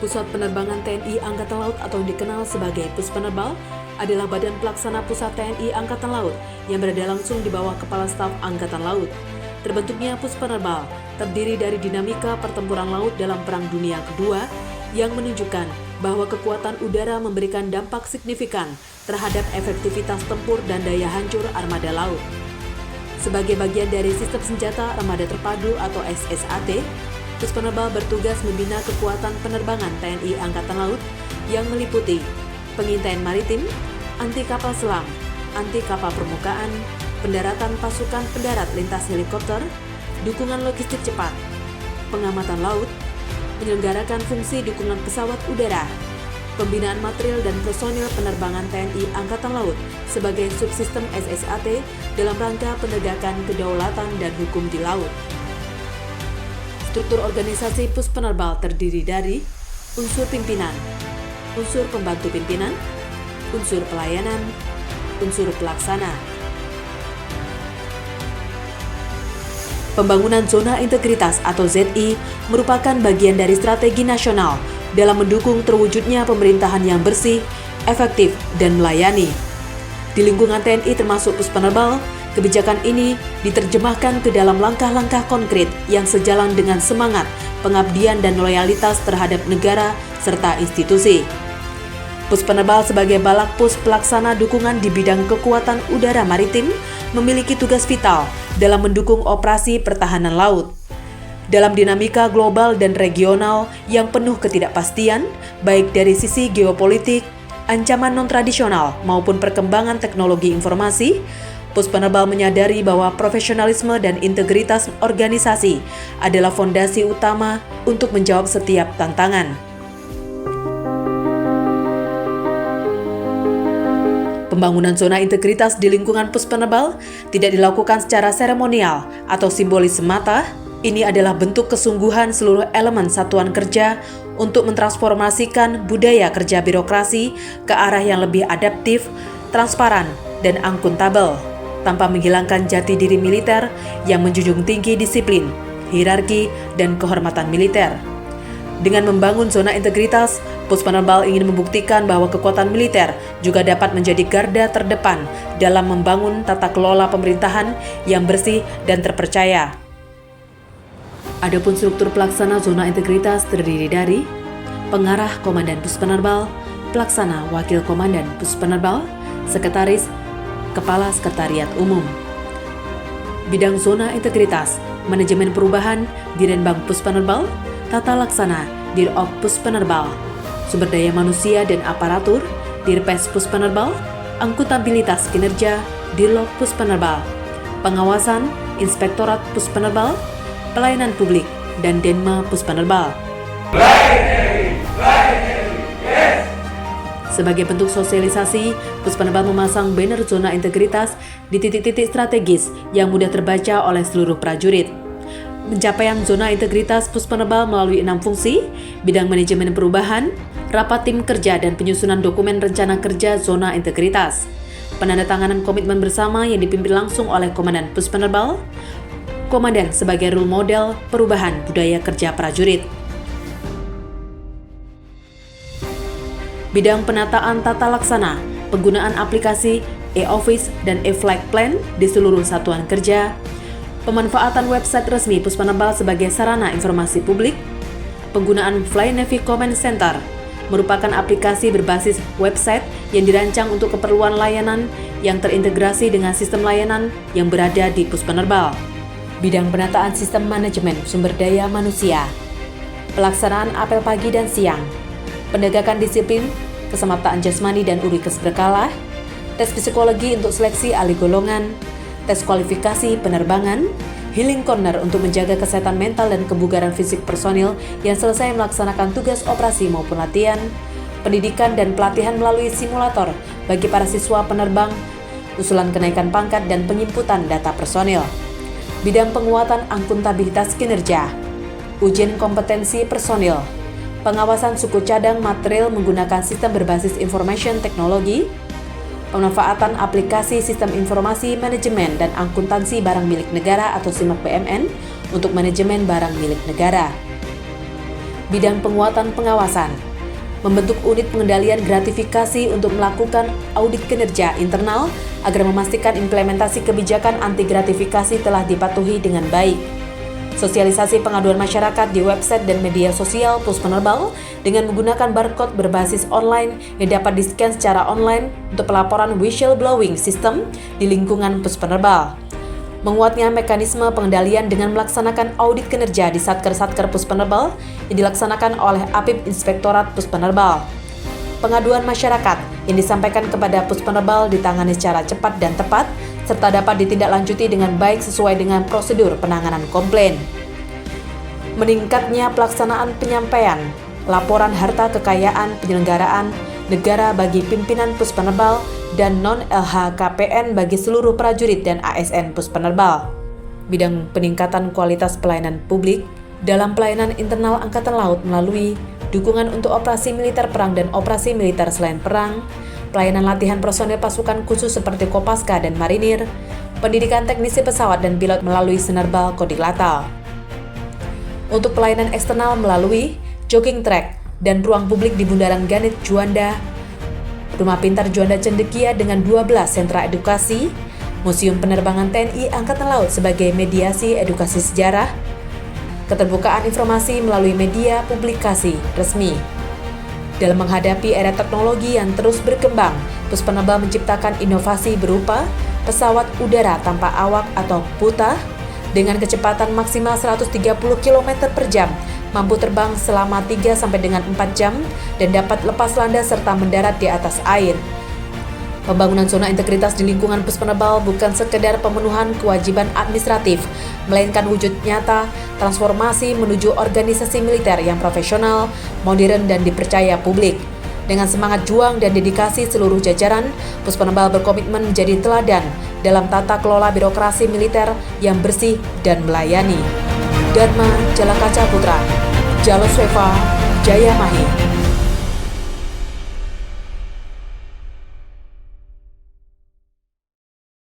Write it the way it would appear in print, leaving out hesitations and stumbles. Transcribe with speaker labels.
Speaker 1: Pusat Penerbangan TNI Angkatan Laut atau yang dikenal sebagai Puspenerbal adalah badan pelaksana pusat TNI Angkatan Laut yang berada langsung di bawah Kepala Staf Angkatan Laut. Terbentuknya Puspenerbal terdiri dari dinamika pertempuran laut dalam Perang Dunia Kedua yang menunjukkan bahwa kekuatan udara memberikan dampak signifikan terhadap efektivitas tempur dan daya hancur armada laut. Sebagai bagian dari sistem senjata armada terpadu atau SSAT, Puspenerbal bertugas membina kekuatan penerbangan TNI Angkatan Laut yang meliputi pengintaian maritim, anti kapal selam, anti kapal permukaan, pendaratan pasukan pendarat lintas helikopter, dukungan logistik cepat, pengamatan laut, menyelenggarakan fungsi dukungan pesawat udara, pembinaan material dan personil penerbangan TNI Angkatan Laut sebagai subsistem SSAT dalam rangka penegakan kedaulatan dan hukum di laut. Struktur organisasi Puspenerbal terdiri dari unsur pimpinan, unsur pembantu pimpinan, unsur pelayanan, unsur pelaksana. Pembangunan Zona Integritas atau ZI merupakan bagian dari strategi nasional dalam mendukung terwujudnya pemerintahan yang bersih, efektif, dan melayani. Di lingkungan TNI termasuk Puspenerbal, kebijakan ini diterjemahkan ke dalam langkah-langkah konkret yang sejalan dengan semangat, pengabdian dan loyalitas terhadap negara serta institusi. Puspenerbal sebagai balakpus pelaksana dukungan di bidang kekuatan udara maritim memiliki tugas vital dalam mendukung operasi pertahanan laut. Dalam dinamika global dan regional yang penuh ketidakpastian, baik dari sisi geopolitik, ancaman non-tradisional maupun perkembangan teknologi informasi, Puspenerbal menyadari bahwa profesionalisme dan integritas organisasi adalah fondasi utama untuk menjawab setiap tantangan. Pembangunan zona integritas di lingkungan Puspenerbal tidak dilakukan secara seremonial atau simbolis semata. Ini adalah bentuk kesungguhan seluruh elemen satuan kerja untuk mentransformasikan budaya kerja birokrasi ke arah yang lebih adaptif, transparan, dan akuntabel, tanpa menghilangkan jati diri militer yang menjunjung tinggi disiplin, hierarki, dan kehormatan militer. Dengan membangun zona integritas, Puspenerbal ingin membuktikan bahwa kekuatan militer juga dapat menjadi garda terdepan dalam membangun tata kelola pemerintahan yang bersih dan terpercaya. Adapun struktur pelaksana zona integritas terdiri dari pengarah Komandan Puspenerbal, pelaksana Wakil Komandan Puspenerbal, sekretaris, Kepala Sekretariat Umum. Bidang zona integritas, manajemen perubahan, Direnbang Puspenerbal, tata laksana, Dirop Puspenerbal, sumber daya manusia dan aparatur, Dirpes Puspenerbal, akuntabilitas kinerja, Dirlok Puspenerbal, pengawasan, Inspektorat Puspenerbal, pelayanan publik, dan Denma Puspenerbal. Sebagai bentuk sosialisasi, Puspenerbal memasang banner zona integritas di titik-titik strategis yang mudah terbaca oleh seluruh prajurit. Pencapaian zona integritas Puspenerbal melalui 6 fungsi, bidang manajemen perubahan, rapat tim kerja dan penyusunan dokumen rencana kerja zona integritas, penandatanganan komitmen bersama yang dipimpin langsung oleh Komandan Puspenerbal, Komandan sebagai role model perubahan budaya kerja prajurit. Bidang penataan tata laksana, penggunaan aplikasi e-office dan e-flight plan di seluruh satuan kerja, pemanfaatan website resmi Puspenerbal sebagai sarana informasi publik, penggunaan Fly Navy Command Center, merupakan aplikasi berbasis website yang dirancang untuk keperluan layanan yang terintegrasi dengan sistem layanan yang berada di Puspenerbal. Bidang penataan sistem manajemen sumber daya manusia, pelaksanaan apel pagi dan siang, penegakan disiplin, kesemaptaan jasmani dan urikes berkala, tes psikologi untuk seleksi ahli golongan, tes kualifikasi penerbangan, healing corner untuk menjaga kesehatan mental dan kebugaran fisik personil yang selesai melaksanakan tugas operasi maupun latihan, pendidikan dan pelatihan melalui simulator bagi para siswa penerbang, usulan kenaikan pangkat dan penginputan data personil. Bidang penguatan akuntabilitas kinerja, ujian kompetensi personil, pengawasan suku cadang material menggunakan sistem berbasis information technology, pemanfaatan aplikasi sistem informasi manajemen dan akuntansi barang milik negara atau SIMAK BMN untuk manajemen barang milik negara. Bidang penguatan pengawasan, membentuk unit pengendalian gratifikasi untuk melakukan audit kinerja internal agar memastikan implementasi kebijakan anti gratifikasi telah dipatuhi dengan baik. Sosialisasi pengaduan masyarakat di website dan media sosial Pos Penerbal dengan menggunakan barcode berbasis online yang dapat di-scan secara online untuk pelaporan whistleblowing system di lingkungan Pos Penerbal. Menguatnya mekanisme pengendalian dengan melaksanakan audit kinerja di Satker-Satker Pos Penerbal yang dilaksanakan oleh APIP Inspektorat Pos Penerbal. Pengaduan masyarakat yang disampaikan kepada Pos Penerbal ditangani secara cepat dan tepat, serta dapat ditindaklanjuti dengan baik sesuai dengan prosedur penanganan komplain. Meningkatnya pelaksanaan penyampaian laporan harta kekayaan penyelenggaraan negara bagi pimpinan Pos Penerbal dan non-LHKPN bagi seluruh prajurit dan ASN Pos Penerbal. Bidang peningkatan kualitas pelayanan publik dalam pelayanan internal Angkatan Laut melalui dukungan untuk operasi militer perang dan operasi militer selain perang, pelayanan latihan personel pasukan khusus seperti Kopaska dan Marinir, pendidikan teknisi pesawat dan pilot melalui Senerbal Kodiklatal. Untuk pelayanan eksternal melalui jogging track dan ruang publik di Bundaran Ganit Juanda, Rumah Pintar Juanda Cendekia dengan 12 sentra edukasi, Museum Penerbangan TNI Angkatan Laut sebagai mediasi edukasi sejarah, keterbukaan informasi melalui media publikasi resmi. Dalam menghadapi era teknologi yang terus berkembang, Pos Penerbal menciptakan inovasi berupa pesawat udara tanpa awak atau PUTA dengan kecepatan maksimal 130 km per jam, mampu terbang selama 3 sampai dengan 4 jam dan dapat lepas landas serta mendarat di atas air. Pembangunan zona integritas di lingkungan Pos Penerbal bukan sekedar pemenuhan kewajiban administratif, melainkan wujud nyata transformasi menuju organisasi militer yang profesional, modern dan dipercaya publik. Dengan semangat juang dan dedikasi seluruh jajaran, Pos Penerbal berkomitmen menjadi teladan dalam tata kelola birokrasi militer yang bersih dan melayani. Dharma Jalakaca Putra, Jalosweva, Jaya Mahi.